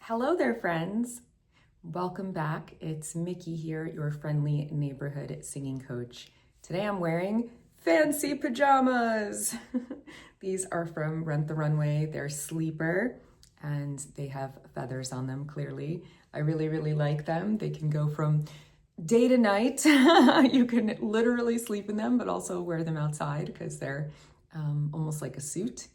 Hello there, friends. Welcome back. It's Mickey here, your friendly neighborhood singing coach. Today I'm wearing fancy pajamas. These are from Rent the Runway. They're sleeper and they have feathers on them, clearly. I really like them. They can go from day to night. You can literally sleep in them, but also wear them outside because they're almost like a suit.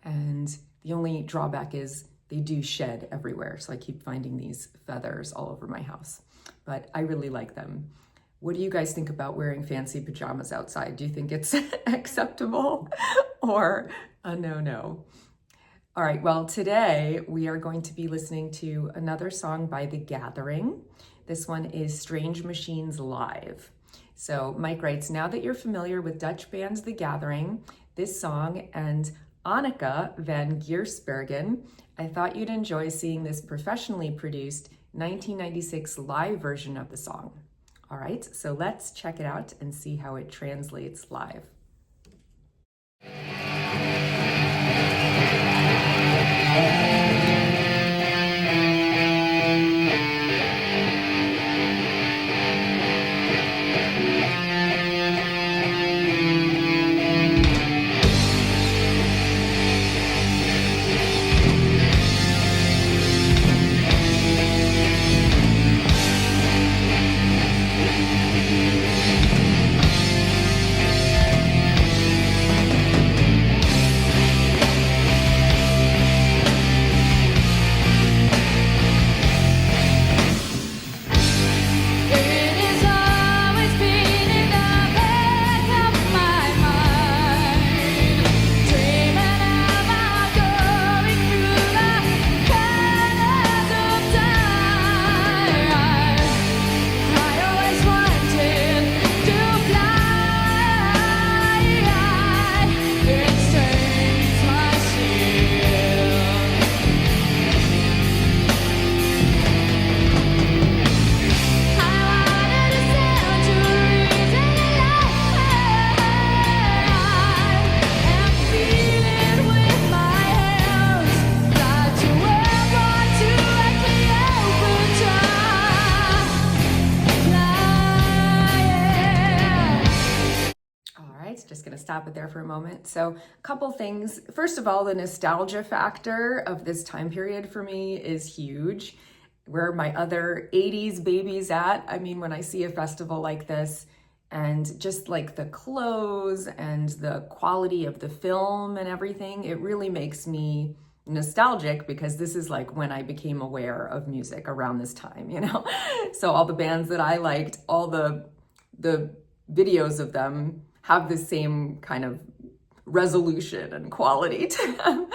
And the only drawback is they do shed everywhere. So I keep finding these feathers all over my house, but I really like them. What do you guys think about wearing fancy pajamas outside? Do you think it's acceptable or a no-no? All right, well, today we are going to be listening to another song by The Gathering. This one is Strange Machines Live. So Mike writes, now that you're familiar with Dutch bands The Gathering, this song, and Anneke van Giersbergen, I thought you'd enjoy seeing this professionally produced 1996 live version of the song. All right, so let's check it out and see how it translates live. Just gonna stop it there for a moment. So a couple things. First of all, the nostalgia factor of this time period for me is huge. Where are my other 80s babies at? I mean, when I see a festival like this and just like the clothes and the quality of the film and everything, it really makes me nostalgic because this is like when I became aware of music around this time, you know? So all the bands that I liked, all the videos of them have the same kind of resolution and quality to them.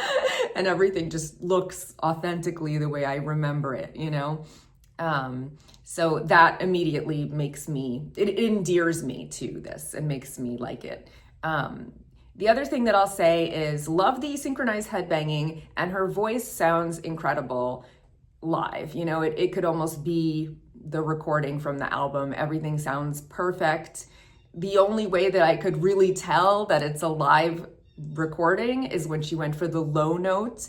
And everything just looks authentically the way I remember it, you know? So that immediately makes me, it endears me to this and makes me like it. The other thing that I'll say is love the synchronized headbanging, and her voice sounds incredible live. You know, it could almost be the recording from the album. Everything sounds perfect. The only way that I could really tell that it's a live recording is when she went for the low note.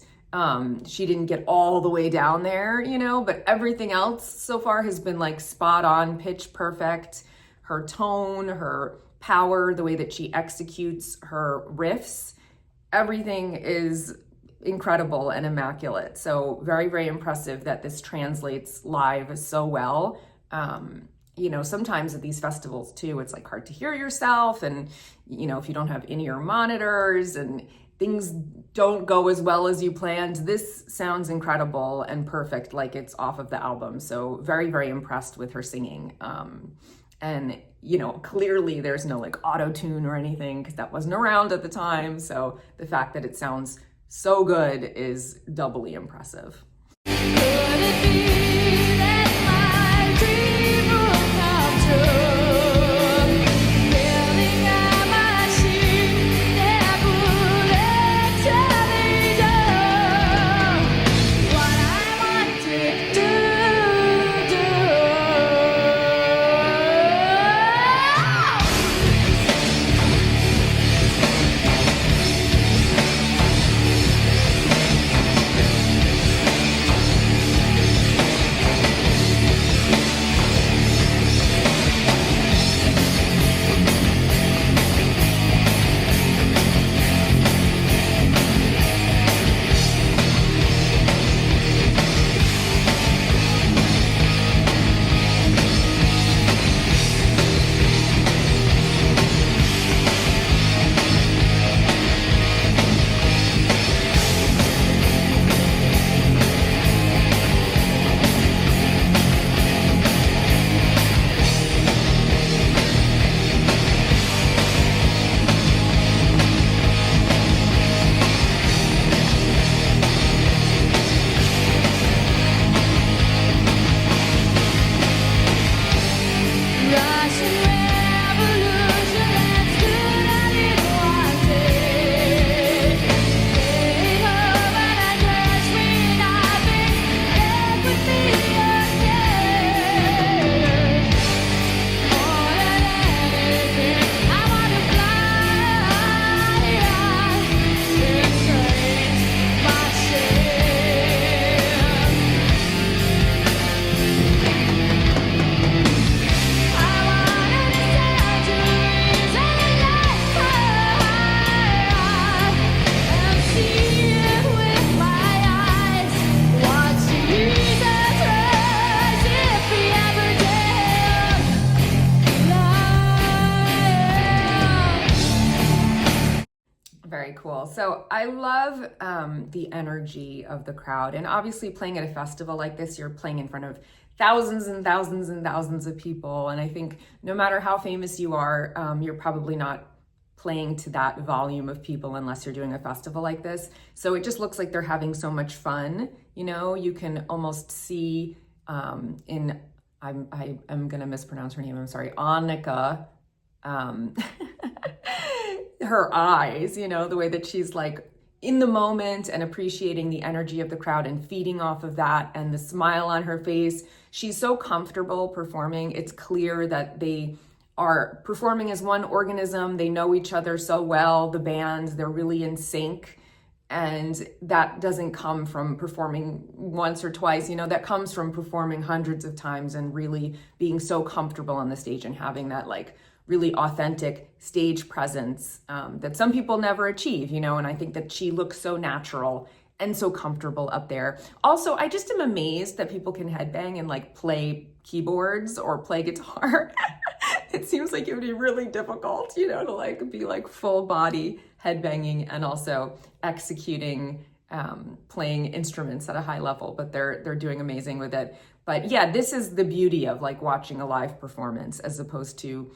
She didn't get all the way down there, you know, but everything else so far has been like spot on, pitch perfect. Her tone, her power, the way that she executes her riffs, everything is incredible and immaculate. So very impressive that this translates live so well. You know, sometimes at these festivals too, it's like hard to hear yourself. And, you know, if you don't have in-ear monitors and things don't go as well as you planned, this sounds incredible and perfect, like it's off of the album. So very impressed with her singing. And, you know, clearly there's no like auto-tune or anything because that wasn't around at the time. So the fact that it sounds so good is doubly impressive. Could it be that my dream will come true? cool. So I love the energy of the crowd. And obviously playing at a festival like this, you're playing in front of thousands and thousands and thousands of people. And I think no matter how famous you are, you're probably not playing to that volume of people unless you're doing a festival like this. So it just looks like they're having so much fun. You know, you can almost see I'm gonna mispronounce her name, I'm sorry, Annika, her eyes, you know, the way that she's like in the moment and appreciating the energy of the crowd and feeding off of that, and the smile on her face. She's so comfortable performing. It's clear that they are performing as one organism. They know each other so well, the bands, they're really in sync. And that doesn't come from performing once or twice, you know, that comes from performing hundreds of times and really being so comfortable on the stage and having that like really authentic stage presence that some people never achieve, you know, and I think that she looks so natural and so comfortable up there. Also, I just am amazed that people can headbang and like play keyboards or play guitar. It seems like it would be really difficult, you know, to like be like full body headbanging and also executing, playing instruments at a high level, but they're doing amazing with it. But yeah, this is the beauty of like watching a live performance as opposed to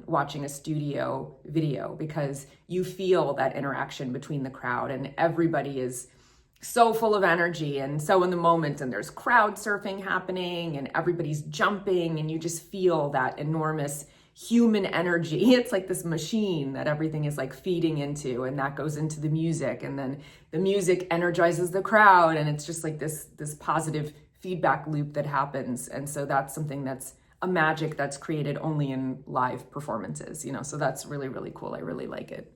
watching a studio video, because you feel that interaction between the crowd and everybody is so full of energy and so in the moment, and there's crowd surfing happening and everybody's jumping and you just feel that enormous human energy. It's like this machine that everything is like feeding into, and that goes into the music, and then the music energizes the crowd, and it's just like this positive feedback loop that happens. And so that's something that's a magic that's created only in live performances, you know, so that's really, really cool. I really like it.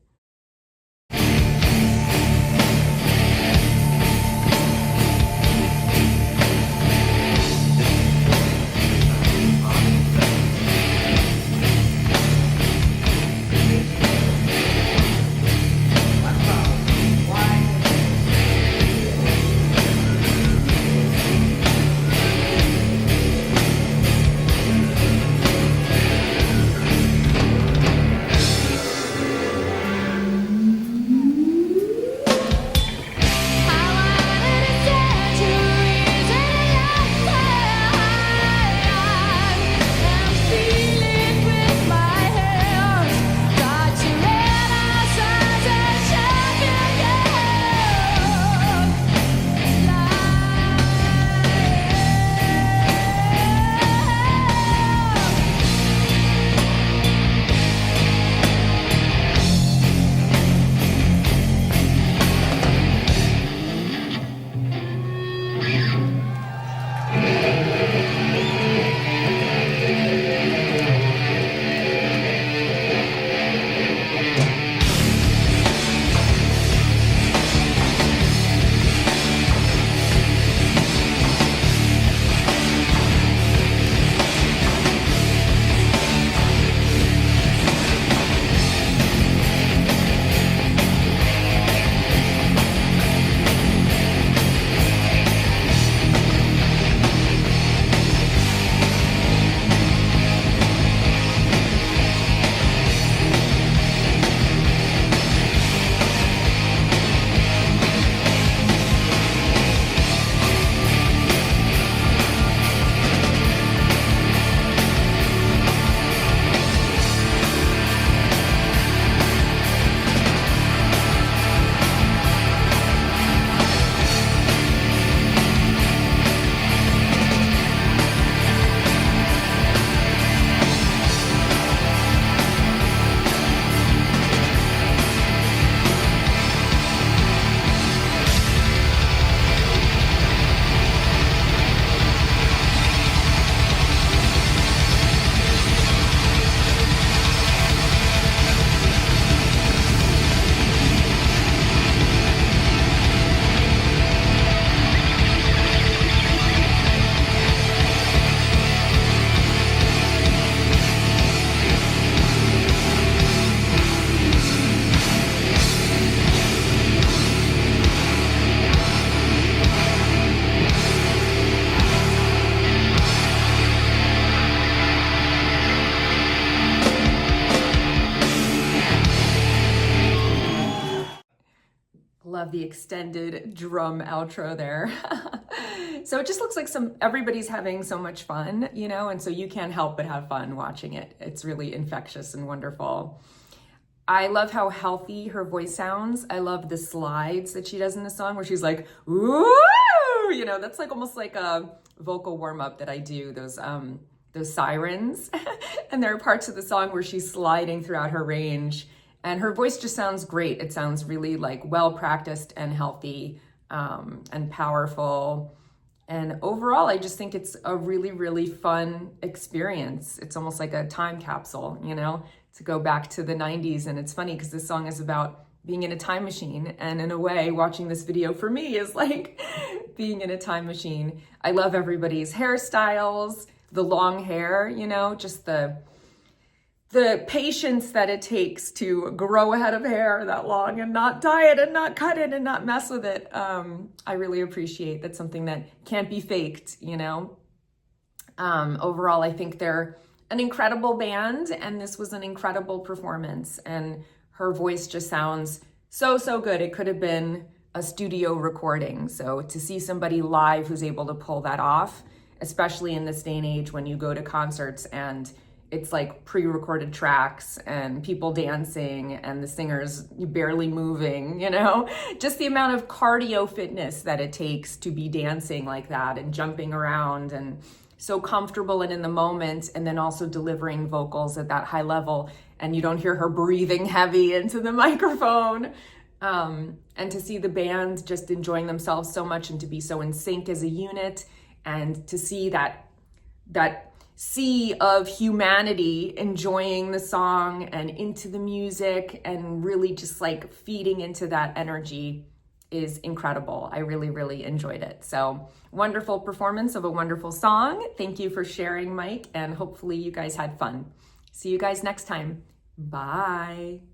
love the extended drum outro there. So it just looks like everybody's having so much fun, you know, and so you can't help but have fun watching it. It's really infectious and wonderful. I love how healthy her voice sounds. I love the slides that she does in the song where she's like, ooh, you know, that's like almost like a vocal warm-up that I do, those sirens. And there are parts of the song where she's sliding throughout her range, and her voice just sounds great. It sounds really like well-practiced and healthy, and powerful. And overall, I just think it's a really, really fun experience. It's almost like a time capsule, you know, to go back to the 90s. And it's funny because this song is about being in a time machine. And in a way, watching this video for me is like being in a time machine. I love everybody's hairstyles, the long hair, you know, just the patience that it takes to grow a head of hair that long and not dye it and not cut it and not mess with it. I really appreciate that's something that can't be faked, you know. Overall, I think they're an incredible band, and this was an incredible performance, and her voice just sounds so, so good. It could have been a studio recording. So to see somebody live who's able to pull that off, especially in this day and age when you go to concerts and it's like pre-recorded tracks and people dancing and the singers barely moving, you know, just the amount of cardio fitness that it takes to be dancing like that and jumping around and so comfortable and in the moment, and then also delivering vocals at that high level, and you don't hear her breathing heavy into the microphone. And to see the band just enjoying themselves so much and to be so in sync as a unit, and to see that sea of humanity enjoying the song and into the music and really just like feeding into that energy is incredible. I really, really enjoyed it. So wonderful performance of a wonderful song. Thank you for sharing, Mike, and hopefully you guys had fun. See you guys next time. Bye.